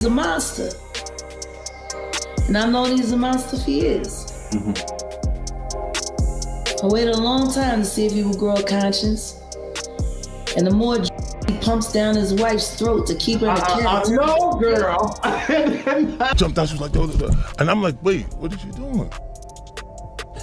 a monster. And I've known he's a monster for years. I waited a long time to see if he would grow a conscience. And the more he pumps down his wife's throat to keep her in a character. No, girl. Jumped out, she was like, and I'm like, wait, what are you doing?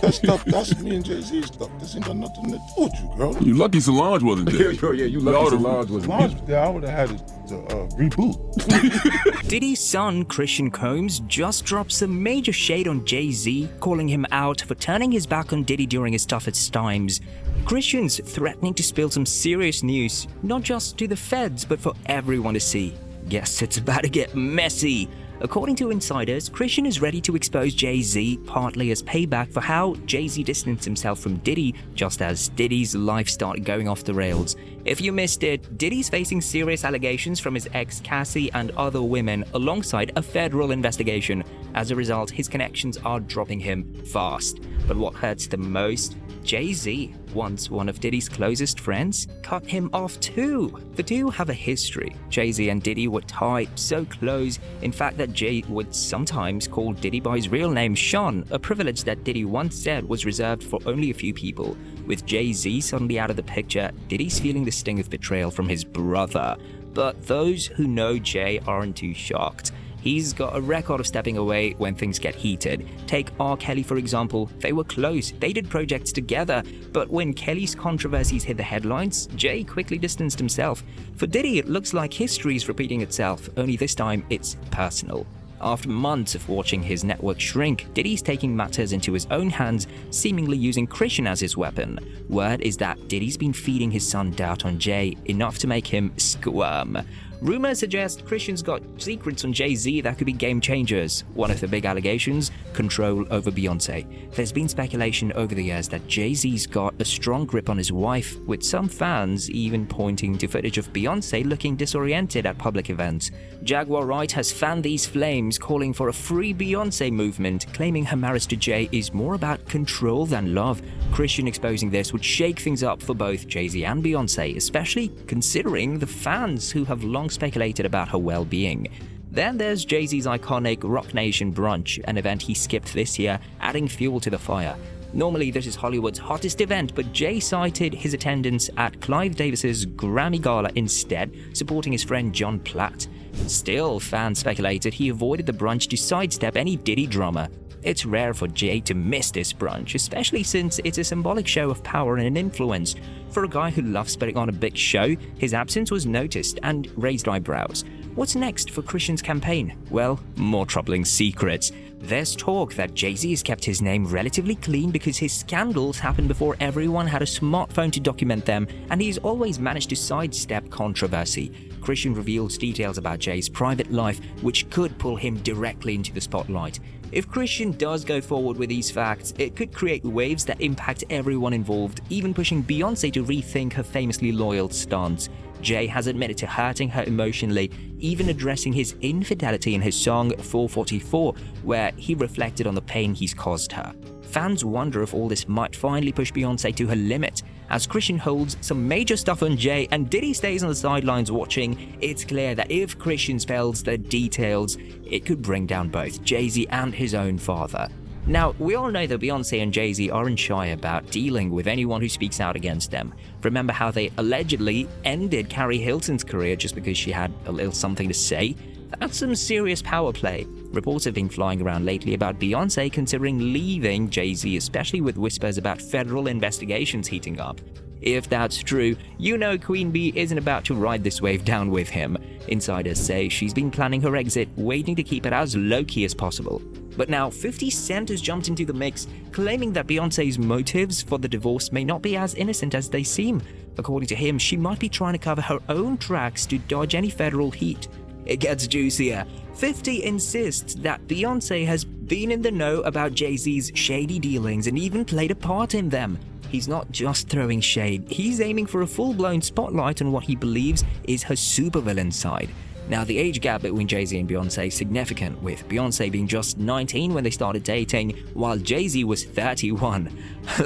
That stuff, that's me and Jay-Z stuff. This ain't got nothing to do with you, girl. You lucky Solange wasn't there. Yeah, you lucky Solange wasn't there. Solange was there, I would have had it to reboot. Diddy's son, Christian Combs, just dropped some major shade on Jay-Z, calling him out for turning his back on Diddy during his toughest times. Christian's threatening to spill some serious news, not just to the feds, but for everyone to see. Guess it's about to get messy. According to insiders, Christian is ready to expose Jay-Z, partly as payback for how Jay-Z distanced himself from Diddy just as Diddy's life started going off the rails. If you missed it, Diddy's facing serious allegations from his ex Cassie and other women alongside a federal investigation. As a result, his connections are dropping him fast. But what hurts the most? Jay-Z, once one of Diddy's closest friends, cut him off too. The two have a history. Jay-Z and Diddy were tight, so close, in fact that Jay would sometimes call Diddy by his real name Sean, a privilege that Diddy once said was reserved for only a few people. With Jay-Z suddenly out of the picture, Diddy's feeling the sting of betrayal from his brother. But those who know Jay aren't too shocked. He's got a record of stepping away when things get heated. Take R. Kelly for example. They were close, they did projects together, but when Kelly's controversies hit the headlines, Jay quickly distanced himself. For Diddy, it looks like history is repeating itself, only this time it's personal. After months of watching his network shrink, Diddy's taking matters into his own hands, seemingly using Christian as his weapon. Word is that Diddy's been feeding his son doubt on Jay, enough to make him squirm. Rumors suggest Christian's got secrets on Jay-Z that could be game changers. One of the big allegations, control over Beyoncé. There's been speculation over the years that Jay-Z's got a strong grip on his wife, with some fans even pointing to footage of Beyoncé looking disoriented at public events. Jaguar Wright has fanned these flames, calling for a free Beyoncé movement, claiming her marriage to Jay is more about control than love. Christian exposing this would shake things up for both Jay-Z and Beyoncé, especially considering the fans who have long speculated about her well-being. Then there's Jay-Z's iconic Rock Nation brunch, an event he skipped this year, adding fuel to the fire. Normally this is Hollywood's hottest event, but Jay cited his attendance at Clive Davis's Grammy Gala instead, supporting his friend John Platt. Still, fans speculated he avoided the brunch to sidestep any Diddy drama. It's rare for Jay to miss this brunch, especially since it's a symbolic show of power and influence. For a guy who loves putting on a big show, his absence was noticed and raised eyebrows. What's next for Christian's campaign? Well, more troubling secrets. There's talk that Jay-Z has kept his name relatively clean because his scandals happened before everyone had a smartphone to document them, and he's always managed to sidestep controversy. Christian reveals details about Jay's private life, which could pull him directly into the spotlight. If Christian does go forward with these facts, it could create waves that impact everyone involved, even pushing Beyoncé to rethink her famously loyal stance. Jay has admitted to hurting her emotionally, even addressing his infidelity in his song 444, where he reflected on the pain he's caused her. Fans wonder if all this might finally push Beyoncé to her limit. As Christian holds some major stuff on Jay and Diddy stays on the sidelines watching, it's clear that if Christian spells the details, it could bring down both Jay-Z and his own father. Now, we all know that Beyoncé and Jay-Z aren't shy about dealing with anyone who speaks out against them. Remember how they allegedly ended Carrie Hilton's career just because she had a little something to say? That's some serious power play. Reports have been flying around lately about Beyoncé considering leaving Jay-Z, especially with whispers about federal investigations heating up. If that's true, you know Queen Bee isn't about to ride this wave down with him. Insiders say she's been planning her exit, waiting to keep it as low-key as possible. But now 50 Cent has jumped into the mix, claiming that Beyoncé's motives for the divorce may not be as innocent as they seem. According to him, she might be trying to cover her own tracks to dodge any federal heat. It gets juicier. 50 insists that Beyoncé has been in the know about Jay-Z's shady dealings and even played a part in them. He's not just throwing shade, he's aiming for a full-blown spotlight on what he believes is her supervillain side. Now, the age gap between Jay-Z and Beyoncé is significant, with Beyoncé being just 19 when they started dating, while Jay-Z was 31.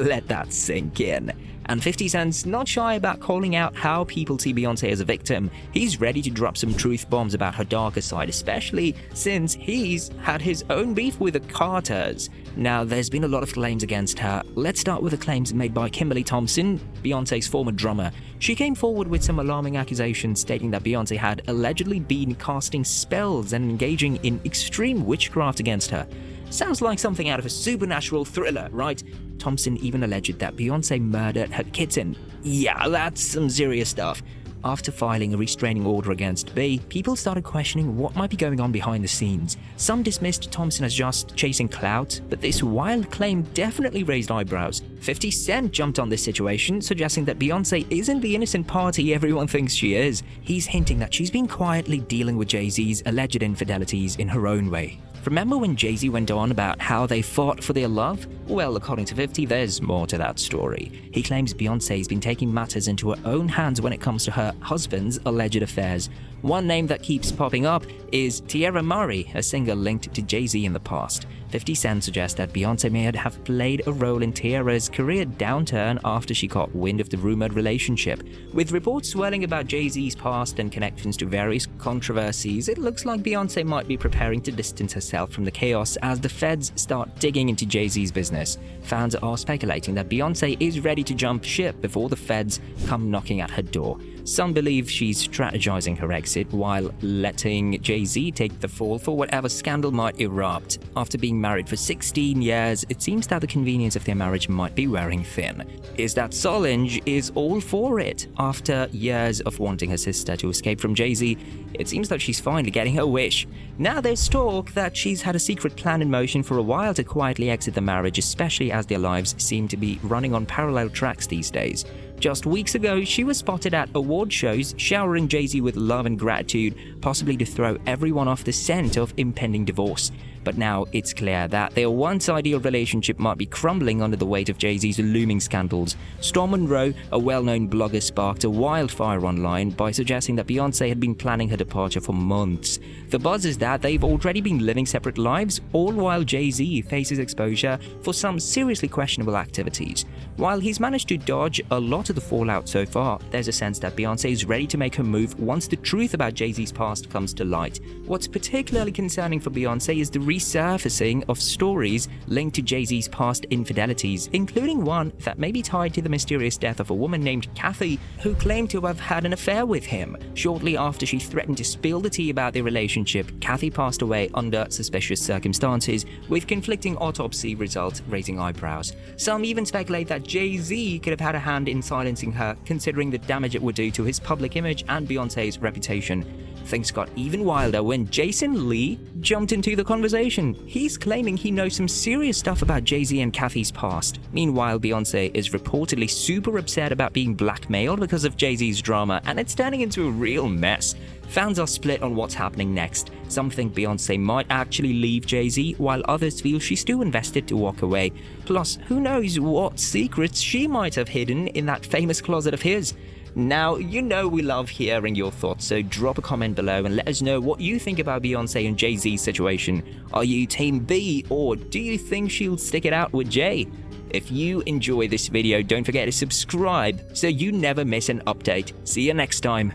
Let that sink in. And 50 Cent's not shy about calling out how people see Beyoncé as a victim. He's ready to drop some truth bombs about her darker side, especially since he's had his own beef with the Carters. Now, there's been a lot of claims against her. Let's start with the claims made by Kimberly Thompson, Beyoncé's former drummer. She came forward with some alarming accusations stating that Beyoncé had allegedly been casting spells and engaging in extreme witchcraft against her. Sounds like something out of a supernatural thriller, right? Thompson even alleged that Beyoncé murdered her kitten. Yeah, that's some serious stuff. After filing a restraining order against B, people started questioning what might be going on behind the scenes. Some dismissed Thompson as just chasing clout, but this wild claim definitely raised eyebrows. 50 Cent jumped on this situation, suggesting that Beyoncé isn't the innocent party everyone thinks she is. He's hinting that she's been quietly dealing with Jay-Z's alleged infidelities in her own way. Remember when Jay-Z went on about how they fought for their love? Well, according to 50, there's more to that story. He claims Beyoncé's been taking matters into her own hands when it comes to her husband's alleged affairs. One name that keeps popping up is Tierra Murray, a singer linked to Jay-Z in the past. 50 Cent suggests that Beyoncé may have played a role in Tierra's career downturn after she caught wind of the rumored relationship. With reports swirling about Jay-Z's past and connections to various controversies, it looks like Beyoncé might be preparing to distance herself from the chaos as the feds start digging into Jay-Z's business. Fans are speculating that Beyoncé is ready to jump ship before the feds come knocking at her door. Some believe she's strategizing her exit while letting Jay-Z take the fall for whatever scandal might erupt. After being married for 16 years, it seems that the convenience of their marriage might be wearing thin. Is that Solange is all for it? After years of wanting her sister to escape from Jay-Z, it seems that she's finally getting her wish. Now there's talk that she's had a secret plan in motion for a while to quietly exit the marriage, especially as their lives seem to be running on parallel tracks these days. Just weeks ago, she was spotted at award shows showering Jay-Z with love and gratitude, possibly to throw everyone off the scent of impending divorce. But now it's clear that their once ideal relationship might be crumbling under the weight of Jay-Z's looming scandals. Storm Monroe, a well-known blogger, sparked a wildfire online by suggesting that Beyoncé had been planning her departure for months. The buzz is that they've already been living separate lives, all while Jay-Z faces exposure for some seriously questionable activities. While he's managed to dodge a lot of the fallout so far, there's a sense that Beyoncé is ready to make her move once the truth about Jay-Z's past comes to light. What's particularly concerning for Beyoncé is the resurfacing of stories linked to Jay-Z's past infidelities, including one that may be tied to the mysterious death of a woman named Kathy, who claimed to have had an affair with him. Shortly after she threatened to spill the tea about their relationship, Kathy passed away under suspicious circumstances, with conflicting autopsy results raising eyebrows. Some even speculate that Jay-Z could have had a hand in silencing her, considering the damage it would do to his public image and Beyoncé's reputation. Things got even wilder when Jason Lee jumped into the conversation. He's claiming he knows some serious stuff about Jay-Z and Kathy's past. Meanwhile, Beyoncé is reportedly super upset about being blackmailed because of Jay-Z's drama, and it's turning into a real mess. Fans are split on what's happening next. Some think Beyoncé might actually leave Jay-Z, while others feel she's too invested to walk away. Plus, who knows what secrets she might have hidden in that famous closet of his. Now, you know we love hearing your thoughts, so drop a comment below and let us know what you think about Beyoncé and Jay-Z's situation. Are you Team B, or do you think she'll stick it out with Jay? If you enjoy this video, don't forget to subscribe so you never miss an update. See you next time.